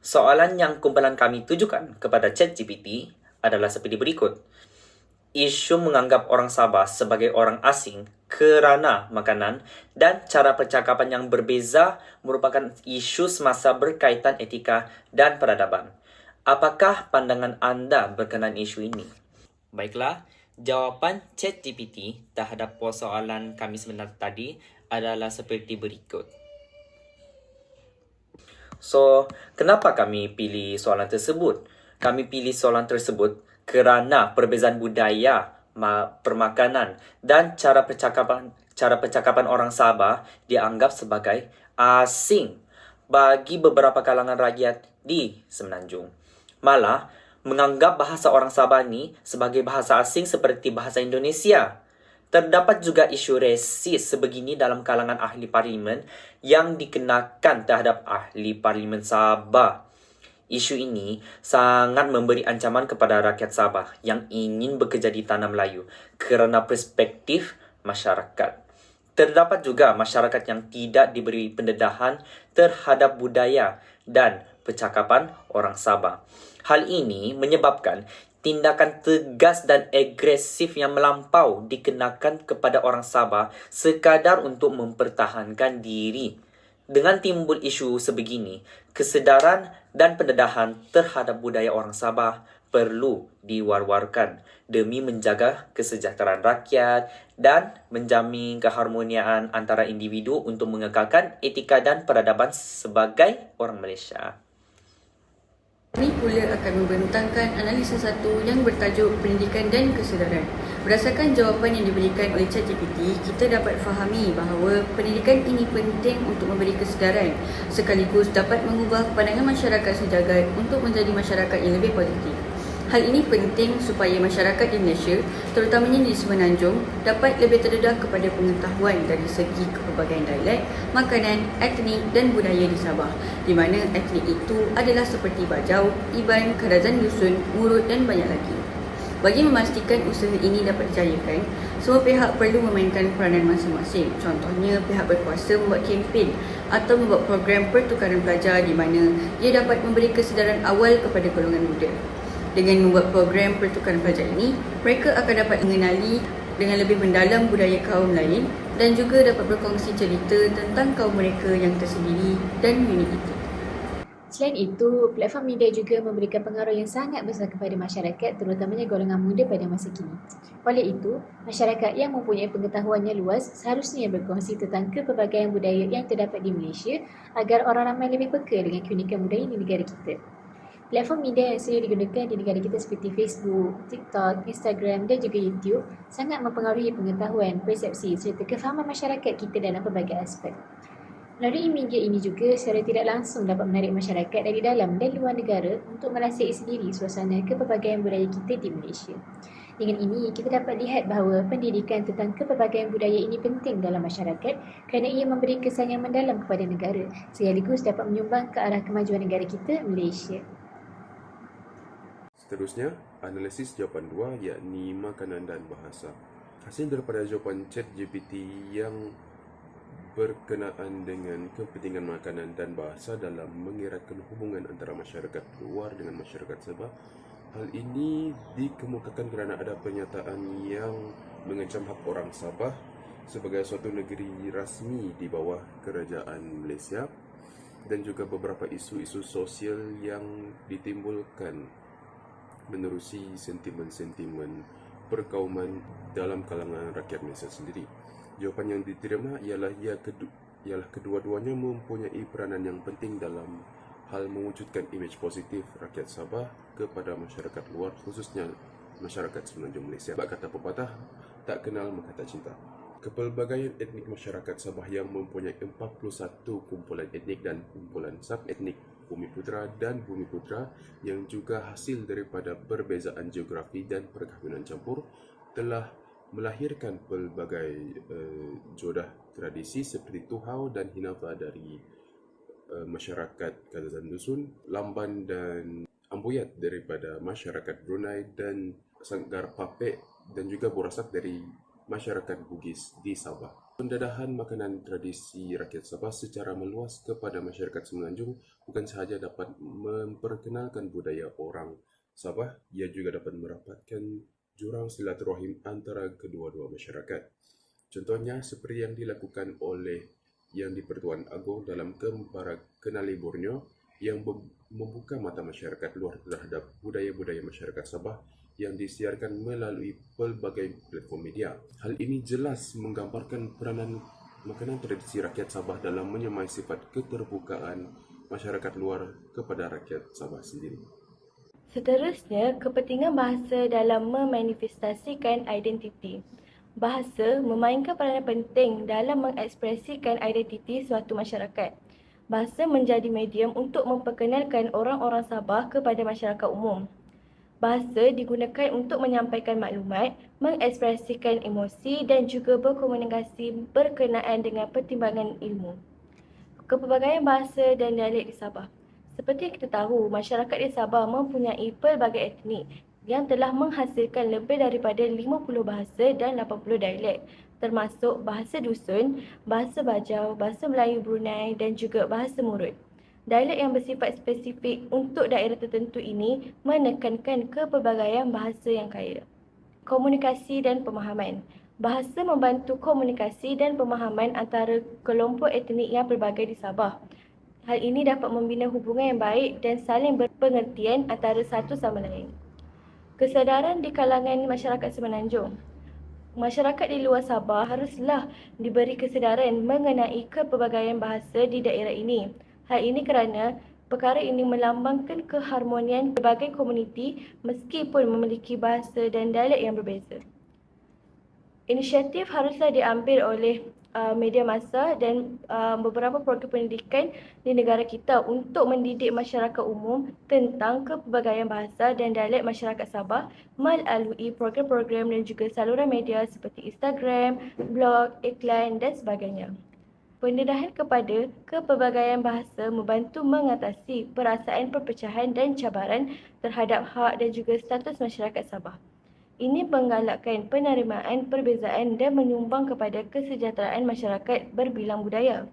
Soalan yang kumpulan kami tujukan kepada ChatGPT adalah seperti berikut. Isu menganggap orang Sabah sebagai orang asing kerana makanan dan cara percakapan yang berbeza merupakan isu semasa berkaitan etika dan peradaban. Apakah pandangan anda berkenaan isu ini? Baiklah, jawapan ChatGPT terhadap soalan kami sebenarnya tadi adalah seperti berikut. So, kenapa kami pilih soalan tersebut? Kami pilih soalan tersebut kerana perbezaan budaya, permakanan dan cara percakapan orang Sabah dianggap sebagai asing bagi beberapa kalangan rakyat di Semenanjung. Malah, menganggap bahasa orang Sabah ni sebagai bahasa asing seperti bahasa Indonesia. Terdapat juga isu resis sebegini dalam kalangan ahli parlimen yang dikenakan terhadap ahli parlimen Sabah. Isu ini sangat memberi ancaman kepada rakyat Sabah yang ingin bekerja di tanah Melayu kerana perspektif masyarakat. Terdapat juga masyarakat yang tidak diberi pendedahan terhadap budaya dan percakapan orang Sabah. Hal ini menyebabkan tindakan tegas dan agresif yang melampau dikenakan kepada orang Sabah sekadar untuk mempertahankan diri. Dengan timbul isu sebegini, kesedaran dan pendedahan terhadap budaya orang Sabah perlu diwar-warkan demi menjaga kesejahteraan rakyat dan menjamin keharmoniaan antara individu untuk mengekalkan etika dan peradaban sebagai orang Malaysia. Ini pula akan membentangkan analisis satu yang bertajuk pendidikan dan kesedaran. Berdasarkan jawapan yang diberikan oleh ChatGPT, kita dapat fahami bahawa pendidikan ini penting untuk memberi kesedaran sekaligus dapat mengubah pandangan masyarakat sejagat untuk menjadi masyarakat yang lebih positif. Hal ini penting supaya masyarakat di Malaysia, terutamanya di Semenanjung, dapat lebih terdedah kepada pengetahuan dari segi kepelbagaian dialek, makanan, etnik dan budaya di Sabah, di mana etnik itu adalah seperti Bajau, Iban, Kadazan Dusun, Murut dan banyak lagi. Bagi memastikan usaha ini dapat dijayakan, semua pihak perlu memainkan peranan masing-masing. Contohnya, pihak berkuasa membuat kempen atau membuat program pertukaran pelajar di mana ia dapat memberi kesedaran awal kepada golongan muda. Dengan membuat program pertukaran pelajar ini, mereka akan dapat mengenali dengan lebih mendalam budaya kaum lain dan juga dapat berkongsi cerita tentang kaum mereka yang tersendiri dan unik itu. Selain itu, platform media juga memberikan pengaruh yang sangat besar kepada masyarakat, terutamanya golongan muda pada masa kini. Oleh itu, masyarakat yang mempunyai pengetahuan yang luas seharusnya berkongsi tentang kepelbagaian budaya yang terdapat di Malaysia agar orang ramai lebih peka dengan keunikan budaya di negara kita. Platform media yang sering digunakan di negara kita seperti Facebook, TikTok, Instagram dan juga YouTube sangat mempengaruhi pengetahuan, persepsi serta kefahaman masyarakat kita dalam pelbagai aspek. Melalui media ini juga secara tidak langsung dapat menarik masyarakat dari dalam dan luar negara untuk merasai sendiri suasana kepelbagaian budaya kita di Malaysia. Dengan ini, kita dapat lihat bahawa pendidikan tentang kepelbagaian budaya ini penting dalam masyarakat kerana ia memberi kesan yang mendalam kepada negara sekaligus dapat menyumbang ke arah kemajuan negara kita, Malaysia. Seterusnya, analisis jawapan 2 yakni makanan dan bahasa. Hasil daripada jawapan ChatGPT yang berkenaan dengan kepentingan makanan dan bahasa dalam mengeratkan hubungan antara masyarakat luar dengan masyarakat Sabah. Hal ini dikemukakan kerana ada pernyataan yang mengancam hak orang Sabah sebagai suatu negeri rasmi di bawah kerajaan Malaysia dan juga beberapa isu-isu sosial yang ditimbulkan menerusi sentimen-sentimen perkauman dalam kalangan rakyat Malaysia sendiri. Jawapan yang diterima ialah kedua-duanya mempunyai peranan yang penting dalam hal mewujudkan imej positif rakyat Sabah kepada masyarakat luar, khususnya masyarakat Semenanjung Malaysia. Sebab kata pepatah, tak kenal maka tak cinta. Kepelbagaian etnik masyarakat Sabah yang mempunyai 41 kumpulan etnik dan kumpulan sub-etnik Bumiputra dan Bumiputra yang juga hasil daripada perbezaan geografi dan perkahwinan campur telah melahirkan pelbagai jodah tradisi seperti Tuhau dan Hinafa dari masyarakat Kadazan Dusun, Lamban dan Ambuyat daripada masyarakat Brunei dan Sanggar Papek dan juga Burasak dari masyarakat Bugis di Sabah. Pendedahan makanan tradisi rakyat Sabah secara meluas kepada masyarakat Semenanjung bukan sahaja dapat memperkenalkan budaya orang Sabah, ia juga dapat merapatkan jurang silaturahim antara kedua-dua masyarakat. Contohnya seperti yang dilakukan oleh Yang di-Pertuan Agong dalam Kembara Kenali Borneo yang membuka mata masyarakat luar terhadap budaya-budaya masyarakat Sabah yang disiarkan melalui pelbagai platform media. Hal ini jelas menggambarkan peranan makanan tradisi rakyat Sabah dalam menyamai sifat keterbukaan masyarakat luar kepada rakyat Sabah sendiri. Seterusnya, kepentingan bahasa dalam memanifestasikan identiti. Bahasa memainkan peranan penting dalam mengekspresikan identiti suatu masyarakat. Bahasa menjadi medium untuk memperkenalkan orang-orang Sabah kepada masyarakat umum. Bahasa digunakan untuk menyampaikan maklumat, mengekspresikan emosi dan juga berkomunikasi berkenaan dengan pertimbangan ilmu. Kepelbagaian bahasa dan dialek di Sabah. Seperti yang kita tahu, masyarakat di Sabah mempunyai pelbagai etnik yang telah menghasilkan lebih daripada 50 bahasa dan 80 dialek, termasuk bahasa dusun, bahasa Bajau, bahasa Melayu Brunei dan juga bahasa Murut. Dialek yang bersifat spesifik untuk daerah tertentu ini menekankan kepelbagaian bahasa yang kaya. Komunikasi dan pemahaman. Bahasa membantu komunikasi dan pemahaman antara kelompok etnik yang pelbagai di Sabah. Hal ini dapat membina hubungan yang baik dan saling berpengertian antara satu sama lain. Kesedaran di kalangan masyarakat Semenanjung. Masyarakat di luar Sabah haruslah diberi kesedaran mengenai kepelbagaian bahasa di daerah ini. Hal ini kerana perkara ini melambangkan keharmonian berbagai komuniti meskipun memiliki bahasa dan dialek yang berbeza. Inisiatif haruslah diambil oleh media massa dan beberapa program pendidikan di negara kita untuk mendidik masyarakat umum tentang kepelbagaian bahasa dan dialek masyarakat Sabah melalui program-program dan juga saluran media seperti Instagram, blog, iklan dan sebagainya. Pendedahan kepada kepelbagaian bahasa membantu mengatasi perasaan perpecahan dan cabaran terhadap hak dan juga status masyarakat Sabah. Ini menggalakkan penerimaan perbezaan dan menyumbang kepada kesejahteraan masyarakat berbilang budaya.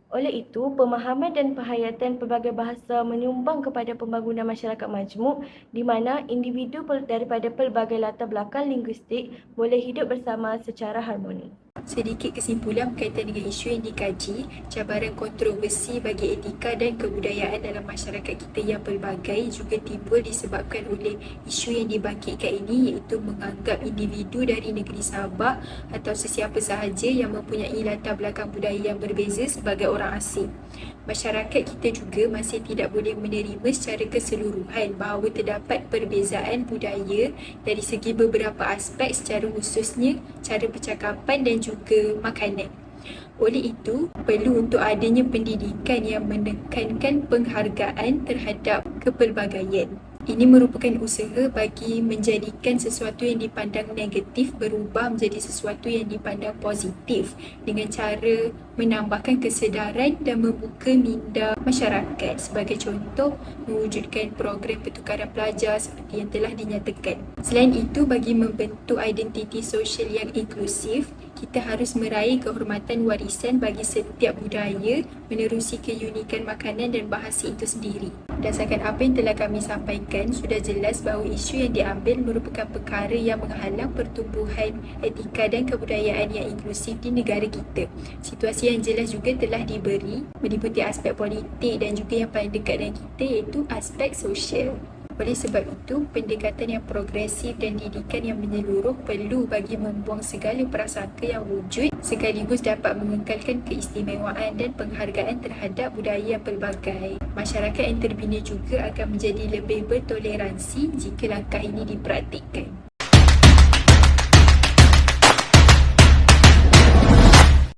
Oleh itu, pemahaman dan penghayatan pelbagai bahasa menyumbang kepada pembangunan masyarakat majmuk di mana individu daripada pelbagai latar belakang linguistik boleh hidup bersama secara harmoni. Sedikit kesimpulan berkaitan dengan isu yang dikaji, cabaran kontroversi bagi etika dan kebudayaan dalam masyarakat kita yang pelbagai juga timbul disebabkan oleh isu yang dibangkitkan ini, iaitu menganggap individu dari negeri Sabah atau sesiapa sahaja yang mempunyai latar belakang budaya yang berbeza sebagai orang asing. Masyarakat kita juga masih tidak boleh menerima secara keseluruhan bahawa terdapat perbezaan budaya dari segi beberapa aspek, secara khususnya cara percakapan dan juga makanan. Oleh itu, perlu untuk adanya pendidikan yang menekankan penghargaan terhadap kepelbagaian. Ini merupakan usaha bagi menjadikan sesuatu yang dipandang negatif berubah menjadi sesuatu yang dipandang positif dengan cara menambahkan kesedaran dan membuka minda masyarakat. Sebagai contoh, mewujudkan program pertukaran pelajar seperti yang telah dinyatakan. Selain itu, bagi membentuk identiti sosial yang inklusif, kita harus meraih kehormatan warisan bagi setiap budaya, menerusi keunikan makanan dan bahasa itu sendiri. Berdasarkan apa yang telah kami sampaikan, sudah jelas bahawa isu yang diambil merupakan perkara yang menghalang pertumbuhan etika dan kebudayaan yang inklusif di negara kita. Situasi yang jelas juga telah diberi meliputi aspek politik dan juga yang paling dekat dengan kita, iaitu aspek sosial. Oleh sebab itu, pendekatan yang progresif dan didikan yang menyeluruh perlu bagi membuang segala prasangka yang wujud sekaligus dapat mengekalkan keistimewaan dan penghargaan terhadap budaya yang pelbagai. Masyarakat yang terbina juga akan menjadi lebih bertoleransi jika langkah ini dipraktikkan.